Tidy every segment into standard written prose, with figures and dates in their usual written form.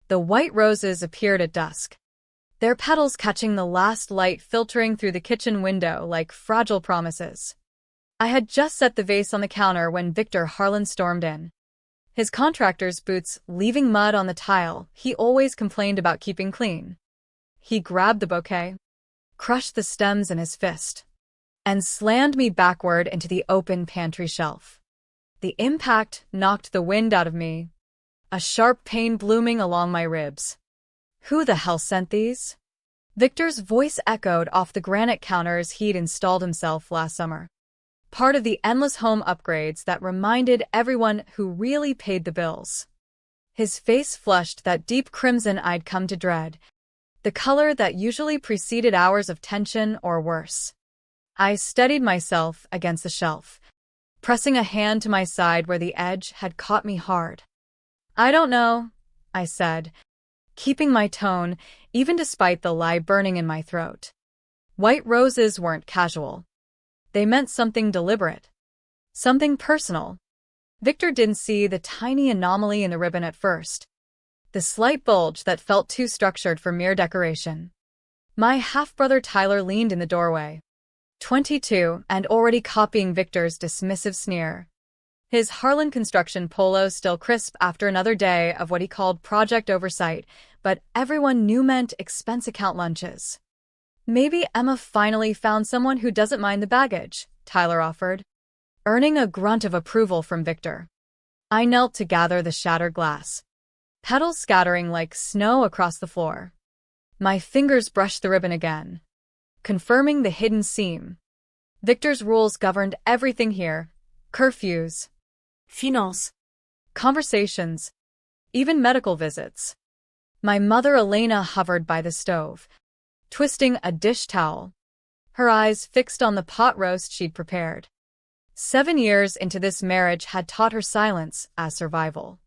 The white roses appeared at dusk, their petals catching the last light filtering through the kitchen window like fragile promises. I had just set the vase on the counter when Victor Harlan stormed in. His contractor's boots leaving mud on the tile he always complained about keeping clean. He grabbed the bouquet, crushed the stems in his fist, and slammed me backward into the open pantry shelf. The impact knocked the wind out of me, a sharp pain blooming along my ribs. Who the hell sent these? Victor's voice echoed off the granite counters he'd installed himself last summer. Part of the endless home upgrades that reminded everyone who really paid the bills. His face flushed that deep crimson I'd come to dread, the color that usually preceded hours of tension or worse. I steadied myself against the shelf, pressing a hand to my side where the edge had caught me hard. "I don't know," I said, keeping my tone even despite the lie burning in my throat. White roses weren't casual. They meant something deliberate, something personal. Victor didn't see the tiny anomaly in the ribbon at first, the slight bulge that felt too structured for mere decoration. My half-brother Tyler leaned in the doorway, 22 and already copying Victor's dismissive sneer. His Harlan construction polo still crisp after another day of what he called project oversight, but everyone knew meant expense account lunches. "Maybe Emma finally found someone who doesn't mind the baggage," Tyler offered, earning a grunt of approval from Victor. I knelt to gather the shattered glass, petals scattering like snow across the floor. My fingers brushed the ribbon again, confirming the hidden seam. Victor's rules governed everything here: curfews, finance, conversations, even medical visits. My mother Elena hovered by the stove, twisting a dish towel, her eyes fixed on the pot roast she'd prepared. 7 years into this marriage had taught her silence as survival.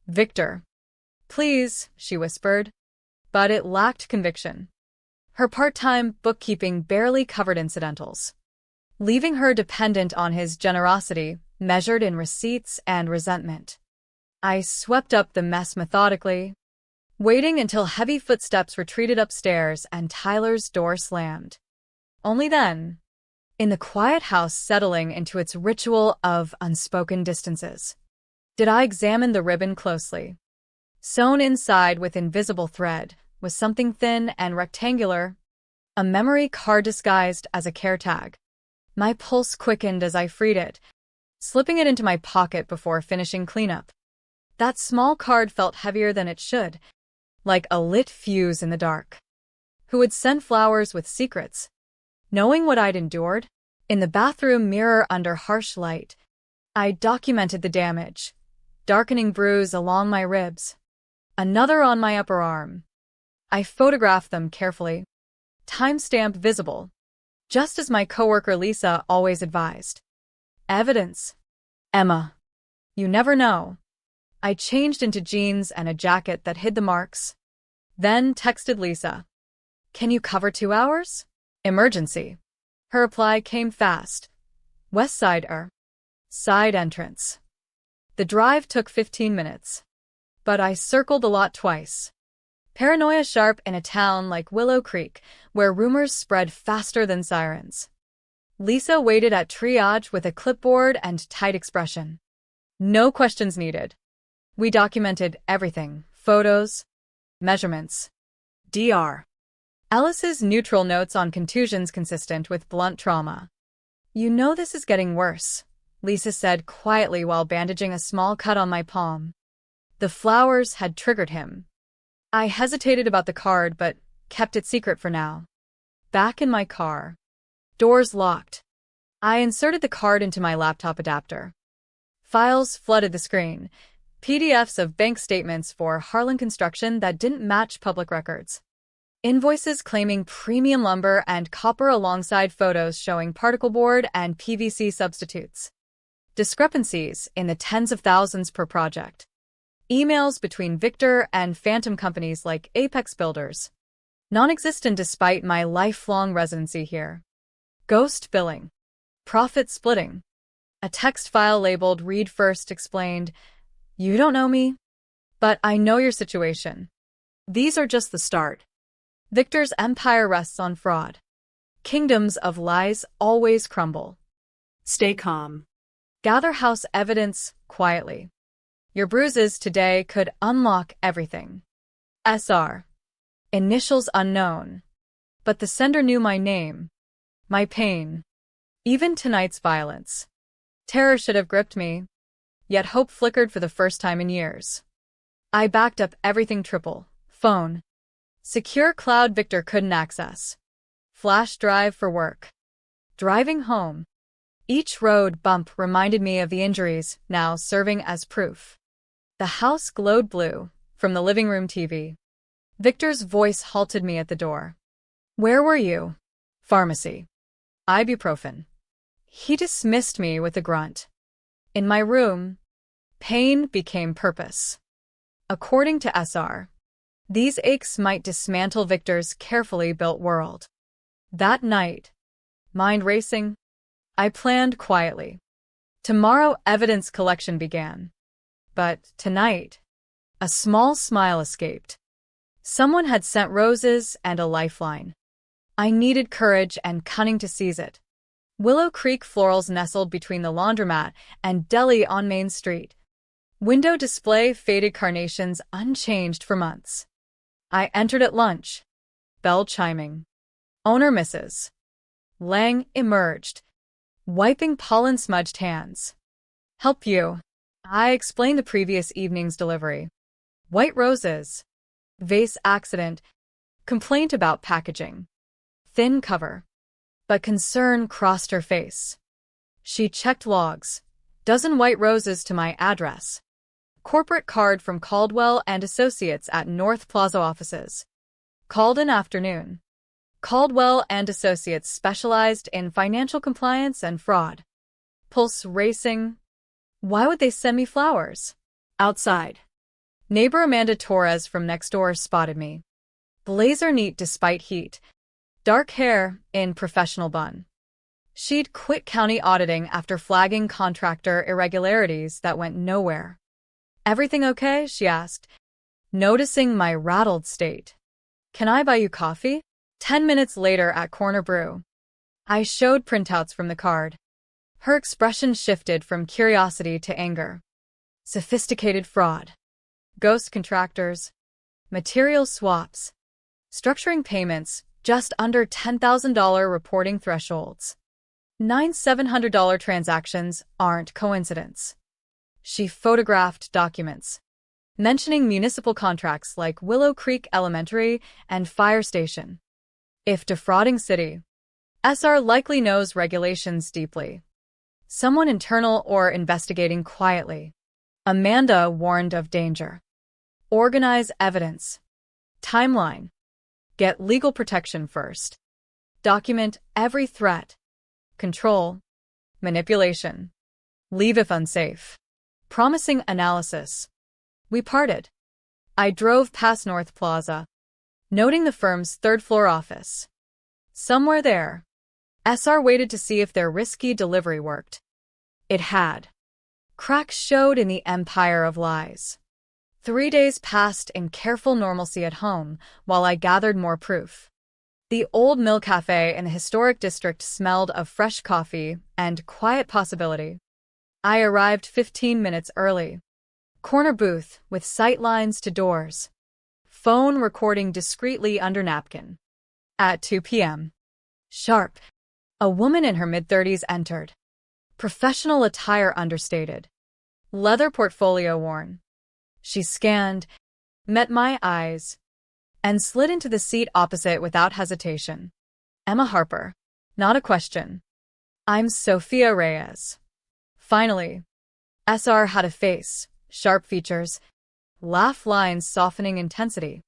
"Victor, please," she whispered, but it lacked conviction. Her part-time bookkeeping barely covered incidentals, leaving her dependent on his generosity, measured in receipts and resentment. I swept up the mess methodically, waiting until heavy footsteps retreated upstairs and Tyler's door slammed. Only then, in the quiet house settling into its ritual of unspoken distances, did I examine the ribbon closely. Sewn inside with invisible thread was something thin and rectangular, a memory card disguised as a care tag. My pulse quickened as I freed it, slipping it into my pocket before finishing cleanup. That small card felt heavier than it should, like a lit fuse in the dark. Who would send flowers with secrets? Knowing what I'd endured? In the bathroom mirror under harsh light, I documented the damage, darkening bruise along my ribs, another on my upper arm. I photographed them carefully, timestamp visible, just as my coworker Lisa always advised. Evidence. Emma. You never know. I changed into jeans and a jacket that hid the marks, then texted Lisa. "Can you cover 2 hours? Emergency." Her reply came fast. "West Side side entrance." The drive took 15 minutes, but I circled the lot twice. Paranoia sharp in a town like Willow Creek, where rumors spread faster than sirens. Lisa waited at triage with a clipboard and tight expression. No questions needed. We documented everything: photos, measurements, Dr. Alice's neutral notes on contusions consistent with blunt trauma. "You know this is getting worse," Lisa said quietly while bandaging a small cut on my palm. The flowers had triggered him. I hesitated about the card but kept it secret for now. Back in my car, doors locked, I inserted the card into my laptop adapter. Files flooded the screen, PDFs of bank statements for Harlan Construction that didn't match public records. Invoices claiming premium lumber and copper alongside photos showing particle board and PVC substitutes. Discrepancies in the tens of thousands per project. Emails between Victor and phantom companies like Apex Builders, non-existent despite my lifelong residency here. Ghost billing. Profit splitting. A text file labeled "Read First" explained, "You don't know me, but I know your situation. These are just the start. Victor's empire rests on fraud. Kingdoms of lies always crumble. Stay calm. Gather house evidence quietly. Your bruises today could unlock everything. SR. Initials unknown. But the sender knew my name. My pain. Even tonight's violence. Terror should have gripped me. Yet hope flickered for the first time in years. I backed up everything triple. Phone. Secure cloud Victor couldn't access. Flash drive for work. Driving home. Each road bump reminded me of the injuries, now serving as proof. The house glowed blue, from the living room TV. Victor's voice halted me at the door. Where were you? Pharmacy. Ibuprofen. He dismissed me with a grunt. In my room, pain became purpose. According to SR, these aches might dismantle Victor's carefully built world. That night, mind racing, I planned quietly. Tomorrow evidence collection began. But tonight, a small smile escaped. Someone had sent roses and a lifeline. I needed courage and cunning to seize it. Willow Creek florals nestled between the laundromat and deli on Main Street. Window display faded carnations unchanged for months. I entered at lunch. Bell chiming. Owner Mrs. Lang emerged, wiping pollen-smudged hands. Help you. I explained the previous evening's delivery. White roses. Vase accident. Complaint about packaging. Thin cover. But concern crossed her face. She checked logs. Dozen white roses to my address. Corporate card from Caldwell and Associates at North Plaza offices. Called in afternoon. Caldwell and Associates specialized in financial compliance and fraud. Pulse racing. Why would they send me flowers? Outside. Neighbor Amanda Torres from next door spotted me. Blazer neat despite heat. Dark hair in professional bun. She'd quit county auditing after flagging contractor irregularities that went nowhere. Everything okay? She asked, noticing my rattled state. Can I buy you coffee? 10 minutes later at Corner Brew. I showed printouts from the card. Her expression shifted from curiosity to anger. Sophisticated fraud. Ghost contractors. Material swaps. Structuring payments just under $10,000 reporting thresholds. 9 $700 transactions aren't coincidence. She photographed documents, mentioning municipal contracts like Willow Creek Elementary and Fire Station. If defrauding city, SR likely knows regulations deeply. Someone internal or investigating quietly. Amanda warned of danger. Organize evidence. Timeline. Get legal protection first. Document every threat. Control. Manipulation. Leave if unsafe. Promising analysis. We parted. I drove past North Plaza, noting the firm's third-floor office. Somewhere there, SR waited to see if their risky delivery worked. It had. Cracks showed in the empire of lies. 3 days passed in careful normalcy at home while I gathered more proof. The old mill cafe in the historic district smelled of fresh coffee and quiet possibility. I arrived 15 minutes early. Corner booth with sight lines to doors. Phone recording discreetly under napkin. At 2 p.m. Sharp. A woman in her mid-30s entered. Professional attire understated. Leather portfolio worn. She scanned, met my eyes, and slid into the seat opposite without hesitation. Emma Harper. Not a question. I'm Sophia Reyes. Finally. SR had a face, sharp features, laugh lines softening intensity,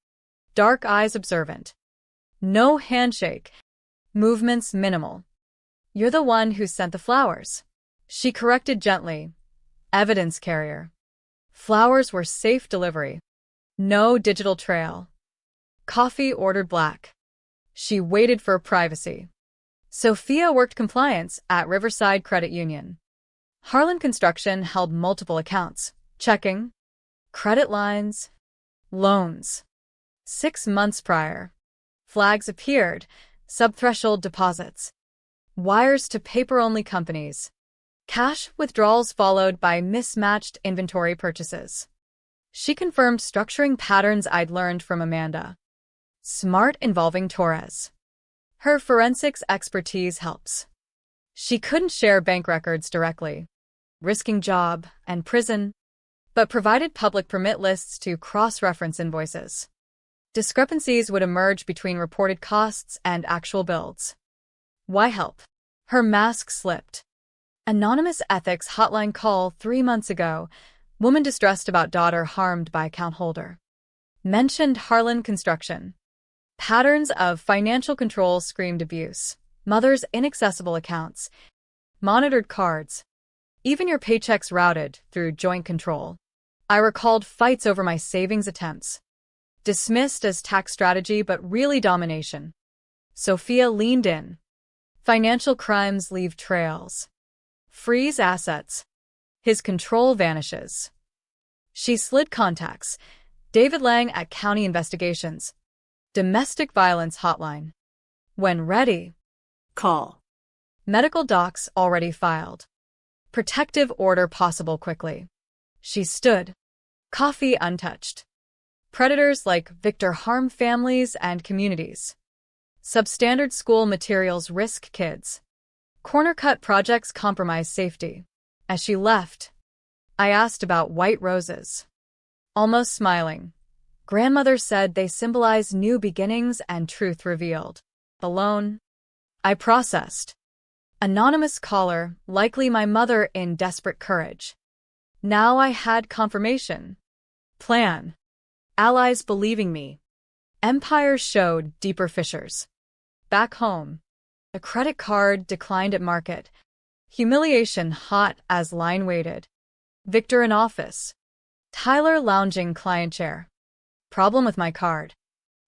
dark eyes observant. No handshake, movements minimal. You're the one who sent the flowers. She corrected gently. Evidence carrier. Flowers were safe delivery. No digital trail. Coffee ordered black. She waited for privacy. Sophia worked compliance at Riverside Credit Union. Harlan Construction held multiple accounts, checking, credit lines, loans. 6 months prior. Flags appeared, subthreshold deposits, wires to paper-only companies, cash withdrawals followed by mismatched inventory purchases. She confirmed structuring patterns I'd learned from Amanda. Smart involving Torres. Her forensics expertise helps. She couldn't share bank records directly, risking job and prison, but provided public permit lists to cross-reference invoices. Discrepancies would emerge between reported costs and actual builds. Why help? Her mask slipped. Anonymous ethics hotline call 3 months ago. Woman distressed about daughter harmed by account holder. Mentioned Harlan construction. Patterns of financial control screamed abuse. Mother's inaccessible accounts. Monitored cards. Even your paychecks routed through joint control. I recalled fights over my savings attempts. Dismissed as tax strategy but really domination. Sophia leaned in. Financial crimes leave trails. Freeze assets. His control vanishes. She slid contacts. David Lang at County Investigations. Domestic Violence Hotline. When ready. Call. Medical docs already filed. Protective order possible quickly. She stood. Coffee untouched. Predators like Victor harm families and communities. Substandard school materials risk kids. Corner-cut projects compromise safety. As she left, I asked about white roses. Almost smiling. Grandmother said they symbolize new beginnings and truth revealed. Alone, I processed. Anonymous caller, likely my mother in desperate courage. Now I had confirmation. Plan. Allies believing me. Empire showed deeper fissures. Back home. A credit card declined at market. Humiliation hot as line waited. Victor in office. Tyler lounging client chair. Problem with my card.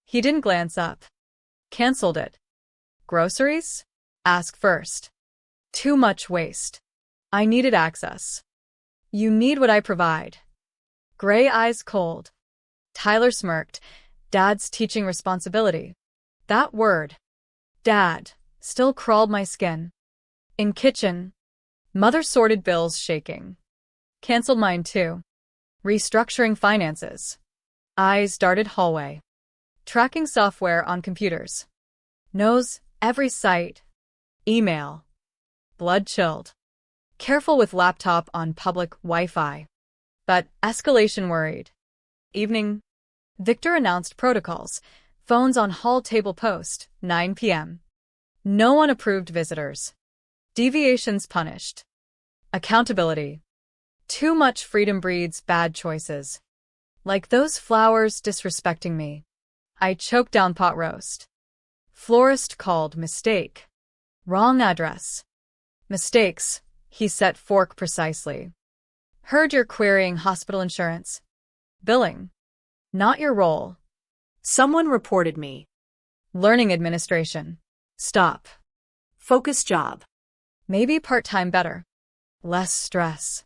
He didn't glance up. Cancelled it. Groceries? Ask first. Too much waste. I needed access. You need what I provide. Gray eyes cold. Tyler smirked. Dad's teaching responsibility. That word, Dad, still crawled my skin. In kitchen, Mother sorted bills shaking. Cancelled mine too. Restructuring finances. Eyes darted hallway. Tracking software on computers. Knows every site. Email. Blood chilled. Careful with laptop on public Wi-Fi. But escalation worried. Evening. Victor announced protocols. Phones on hall table post, 9 p.m. No unapproved visitors. Deviations punished. Accountability. Too much freedom breeds bad choices. Like those flowers disrespecting me. I choked down pot roast. Florist called mistake. Wrong address. Mistakes, he set fork precisely. Heard you're querying hospital insurance. Billing. Not your role. Someone reported me. Learning administration. Stop. Focus job. Maybe part-time better. Less stress.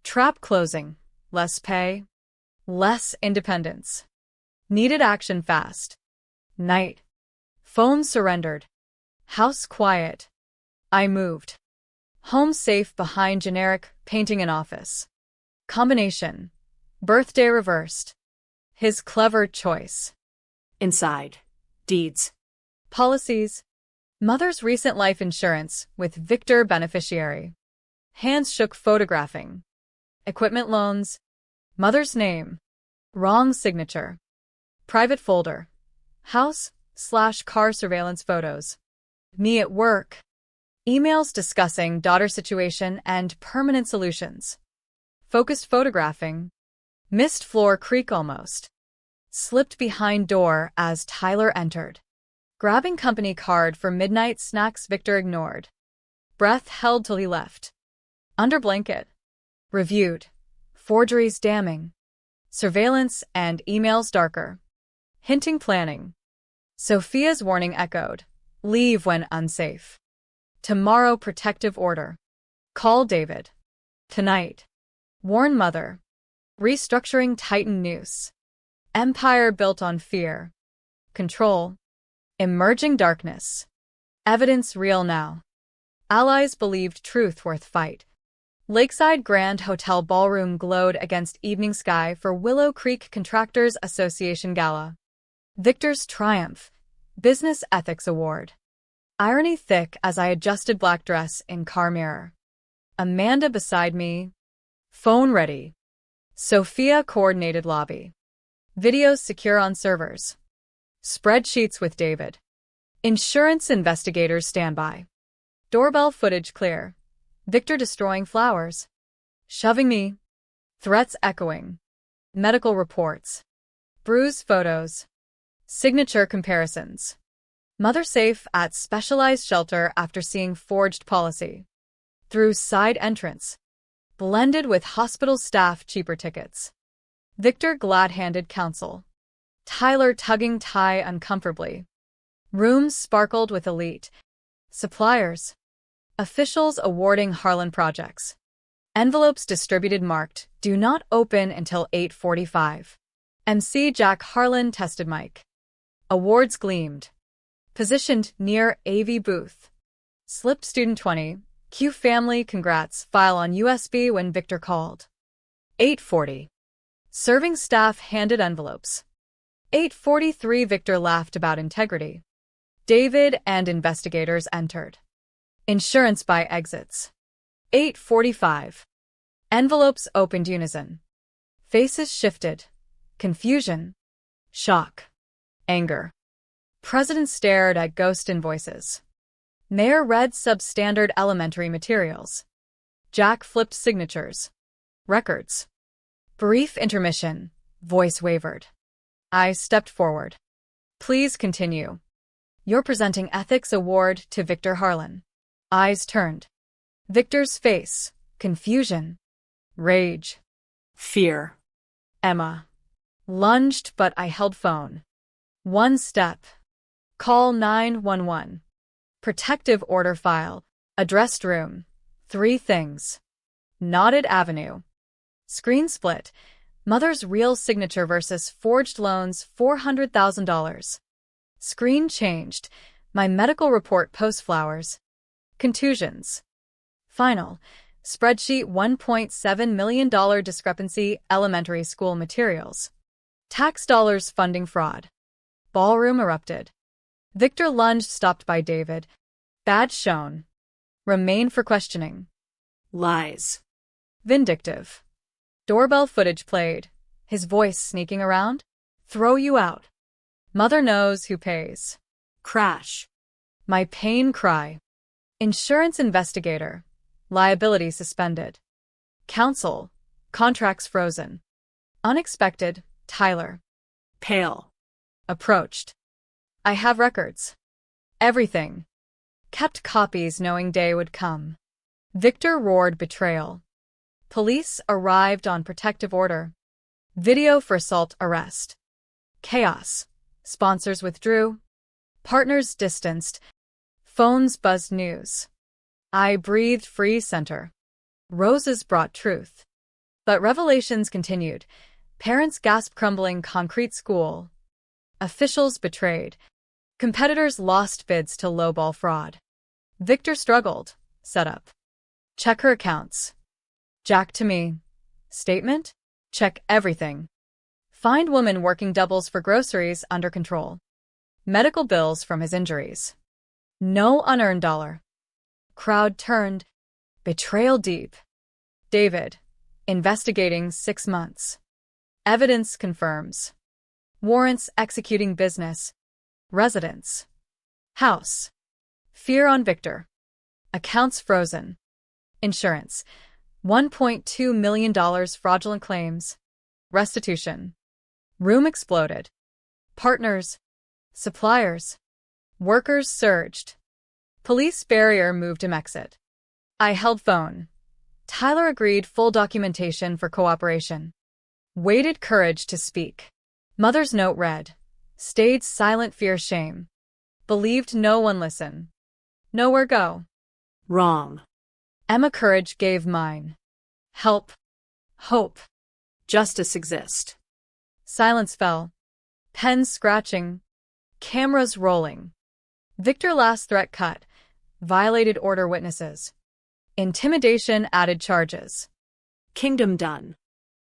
Trap closing. Less pay. Less independence. Needed action fast. Night. Phone surrendered. House quiet. I moved. Home safe behind generic painting and office. Combination. Birthday reversed. His clever choice. Inside. Deeds. Policies. Mother's recent life insurance with Victor beneficiary. Hands shook photographing. Equipment loans. Mother's name. Wrong signature. Private folder. House/car surveillance photos. Me at work. Emails discussing daughter situation and permanent solutions. Focused photographing. Missed floor creak almost. Slipped behind door as Tyler entered. Grabbing company card for midnight snacks Victor ignored. Breath held till he left. Under blanket. Reviewed. Forgeries damning. Surveillance and emails darker. Hinting planning. Sophia's warning echoed. Leave when unsafe. Tomorrow protective order. Call David. Tonight. Warn mother. Restructuring tighten noose. Empire built on fear. Control. Emerging darkness. Evidence real now. Allies believed truth worth fight. Lakeside Grand Hotel ballroom glowed against evening sky for Willow Creek Contractors Association Gala. Victor's triumph. Business Ethics Award. Irony thick as I adjusted black dress in car mirror. Amanda beside me. Phone ready. Sophia coordinated lobby. Videos secure on servers. Spreadsheets with David. Insurance investigators standby. Doorbell footage clear. Victor destroying flowers. Shoving me. Threats echoing. Medical reports. Bruise photos. Signature comparisons. Mother safe at specialized shelter after seeing forged policy. Through side entrance. Blended with hospital staff cheaper tickets. Victor glad-handed counsel. Tyler tugging tie uncomfortably. Rooms sparkled with elite. Suppliers. Officials awarding Harlan projects. Envelopes distributed marked, do not open until 8:45. MC Jack Harlan tested mic. Awards gleamed. Positioned near AV booth. Slipped student 20. Q family congrats file on USB when Victor called. 8:40. Serving staff handed envelopes. 8:43 Victor laughed about integrity. David and investigators entered. Insurance by exits. 8:45. Envelopes opened unison. Faces shifted. Confusion. Shock. Anger. President stared at ghost invoices. Mayor read substandard elementary materials. Jack flipped signatures. Records. Brief intermission. Voice wavered. I stepped forward. Please continue. You're presenting Ethics Award to Victor Harlan. Eyes turned. Victor's face. Confusion. Rage. Fear. Emma. Lunged, but I held phone. One step. Call 911. Protective order file. Addressed room. 3 things. Knotted avenue. Screen split. Mother's real signature versus forged loans $400,000. Screen changed. My medical report post flowers. Contusions. Final. Spreadsheet $1.7 million discrepancy elementary school materials. Tax dollars funding fraud. Ballroom erupted. Victor lunged stopped by David. Badge shown. Remain for questioning. Lies. Vindictive. Doorbell footage played. His voice sneaking around. Throw you out. Mother knows who pays. Crash. My pain cry. Insurance investigator. Liability suspended. Counsel. Contracts frozen. Unexpected. Tyler. Pale. Approached. I have records. Everything. Kept copies knowing day would come. Victor roared betrayal. Police arrived on protective order. Video for assault arrest. Chaos. Sponsors withdrew. Partners distanced. Phones buzzed news. I breathed free center. Roses brought truth. But revelations continued. Parents gasped crumbling concrete school. Officials betrayed. Competitors lost bids to lowball fraud. Victor struggled. Set up. Check her accounts. Jack to me. Statement? Check everything. Find woman working doubles for groceries under control. Medical bills from his injuries. No unearned dollar. Crowd turned. Betrayal deep. David. Investigating 6 months. Evidence confirms. Warrants executing business. Residence. House. Fear on Victor. Accounts frozen. Insurance. $1.2 million fraudulent claims. Restitution. Room exploded. Partners. Suppliers. Workers surged. Police barrier moved him exit. I held phone. Tyler agreed full documentation for cooperation. Waited courage to speak. Mother's note read. Stayed silent fear shame. Believed no one listen. Nowhere go. Wrong. Emma courage gave mine. Help. Hope. Justice exist. Silence fell. Pens scratching. Cameras rolling. Victor last threat cut. Violated order witnesses. Intimidation added charges. Kingdom done.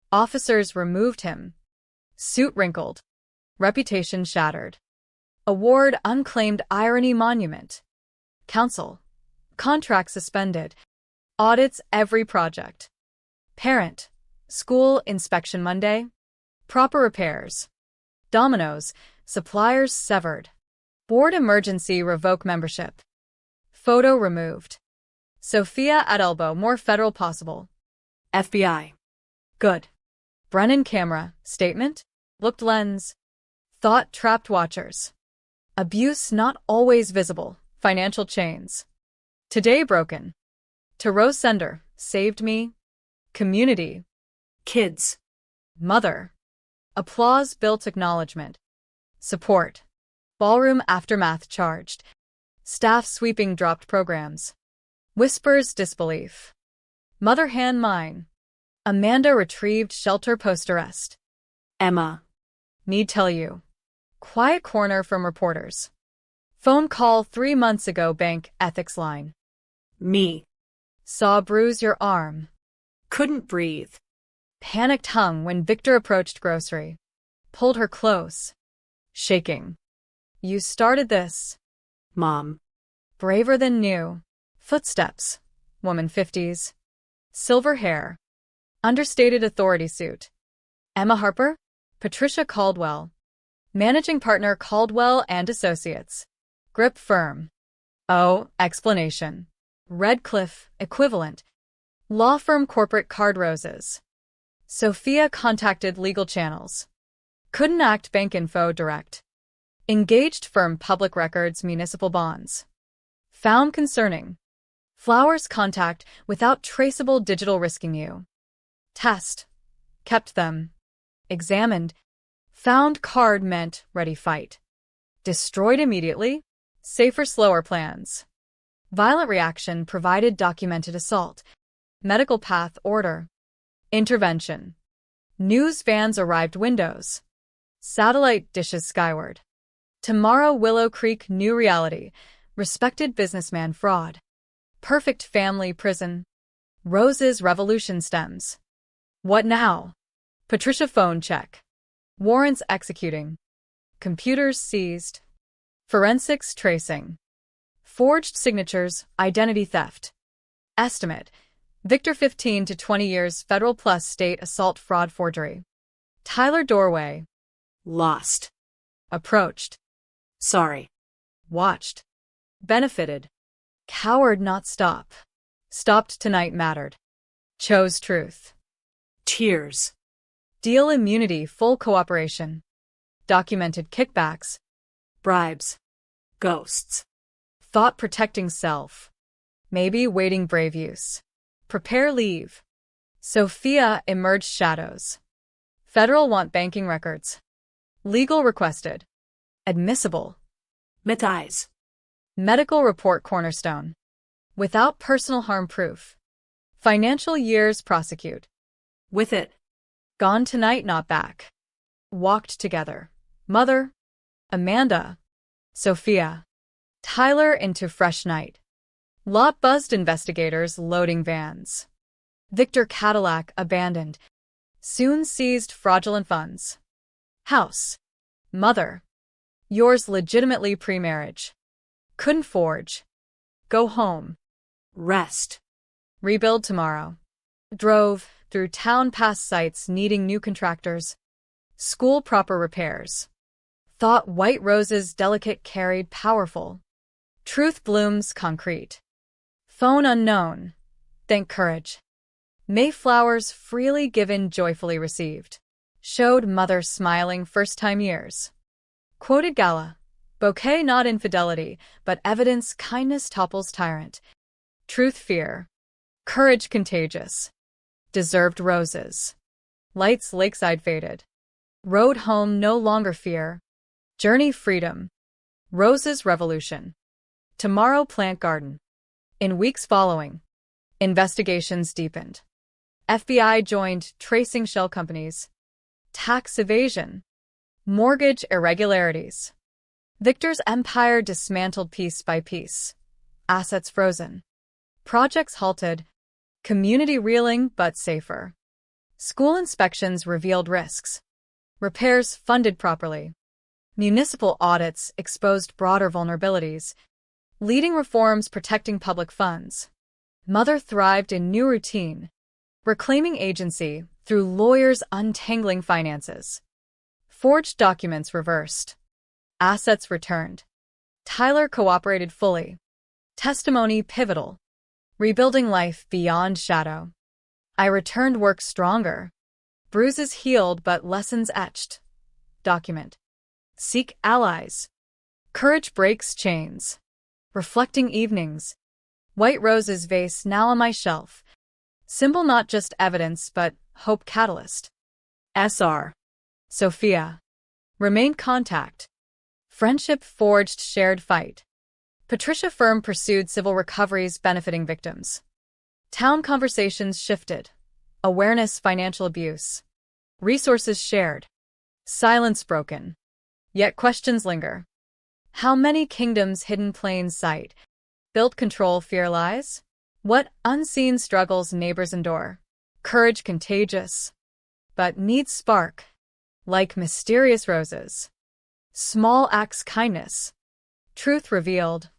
Officers removed him. Suit wrinkled. Reputation shattered. Award unclaimed irony monument. Council. Contract suspended. Audits every project. Parent. School inspection Monday. Proper repairs. Dominoes. Suppliers severed. Board emergency revoke membership. Photo removed. Sophia at elbow more federal possible. FBI. Good. Brennan camera. Statement. Looked lens. Thought trapped watchers. Abuse not always visible. Financial chains. Today broken. Tarot sender. Saved me. Community. Kids. Mother. Applause built acknowledgement. Support. Ballroom aftermath charged. Staff sweeping dropped programs. Whispers disbelief. Mother hand mine. Amanda retrieved shelter post-arrest. Emma. Need tell you. Quiet corner from reporters. Phone call 3 months ago bank ethics line. Me. Saw bruise your arm. Couldn't breathe. Panicked hung when Victor approached grocery. Pulled her close. Shaking. You started this. Mom. Braver than new. Footsteps. Woman 50s. Silver hair. Understated authority suit. Emma Harper? Patricia Caldwell. Managing partner Caldwell and Associates. Grip firm. Oh, explanation. Redcliffe, equivalent. Law firm corporate card roses. Sophia contacted legal channels. Couldn't act bank info direct. Engaged firm public records municipal bonds. Found concerning. Flowers contact without traceable digital risking you. Test. Kept them. Examined. Found card meant ready fight. Destroyed immediately. Safer slower plans. Violent reaction provided documented assault. Medical path order. Intervention. News vans arrived windows. Satellite dishes skyward. Tomorrow Willow Creek new reality. Respected businessman fraud. Perfect family prison. Rose's revolution stems. What now? Patricia phone check. Warrants executing. Computers seized. Forensics tracing. Forged signatures, identity theft. Estimate. Victor 15 to 20 years federal plus state assault fraud forgery. Tyler doorway. Lost. Approached. Sorry. Watched. Benefited. Coward not stop. Stopped tonight mattered. Chose truth. Tears. Deal immunity full cooperation. Documented kickbacks. Bribes. Ghosts. Thought protecting self. Maybe waiting brave use. Prepare leave. Sophia emerged shadows. Federal want banking records. Legal requested. Admissible. Met eyes. Medical report cornerstone. Without personal harm proof. Financial years prosecute. With it. Gone tonight not back. Walked together. Mother. Amanda. Sophia. Tyler into fresh night. Lot buzzed investigators loading vans. Victor Cadillac abandoned. Soon seized fraudulent funds. House. Mother. Yours legitimately pre-marriage. Couldn't forge. Go home. Rest. Rebuild tomorrow. Drove through town past sites needing new contractors. School proper repairs. Thought white roses delicate carried powerful. Truth blooms concrete. Phone unknown. Thank courage. Mayflowers freely given joyfully received. Showed mother smiling first time years. Quoted gala. Bouquet not infidelity, but evidence kindness topples tyrant. Truth fear. Courage contagious. Deserved roses. Lights lakeside faded. Road home no longer fear. Journey freedom. Roses revolution. Tomorrow plant garden. In weeks following, investigations deepened. FBI joined tracing shell companies. tax evasion, mortgage irregularities. Victor's empire dismantled piece by piece. Assets frozen. Projects halted. Community reeling but safer. School inspections revealed risks. Repairs funded properly. Municipal audits exposed broader vulnerabilities. Leading reforms protecting public funds. Mother thrived in new routine. Reclaiming agency through lawyers untangling finances. Forged documents reversed. Assets returned. Tyler cooperated fully. Testimony pivotal. Rebuilding life beyond shadow. I returned work stronger. Bruises healed but lessons etched. Document. Seek allies. Courage breaks chains. Reflecting evenings. White roses vase now on my shelf. Symbol not just evidence but hope catalyst. SR. Sophia. Remained contact. Friendship forged shared fight. Patricia firm pursued civil recoveries benefiting victims. Town conversations shifted. Awareness financial abuse. Resources shared. Silence broken. Yet questions linger. How many kingdoms hidden plain sight? Built control fear lies? What unseen struggles neighbors endure? Courage contagious. But needs spark. Like mysterious roses. Small acts kindness. Truth revealed.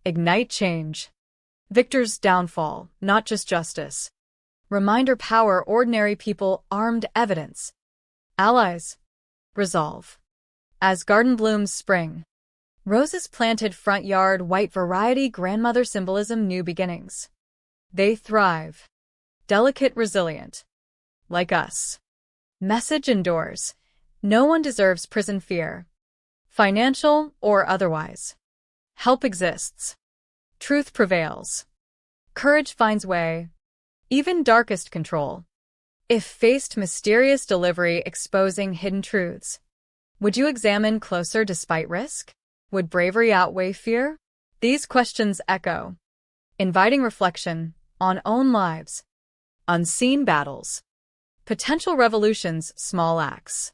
Ignite change. Victor's downfall, not just justice. Reminder power ordinary people armed evidence. Allies. Resolve. As garden blooms spring. Roses planted front yard white variety grandmother symbolism new beginnings. They thrive. Delicate resilient. Like us. Message endures. No one deserves prison fear. Financial or otherwise. Help exists. Truth prevails. Courage finds way. Even darkest control. If faced mysterious delivery exposing hidden truths, would you examine closer despite risk? Would bravery outweigh fear? These questions echo, inviting reflection on own lives, unseen battles, potential revolutions, small acts.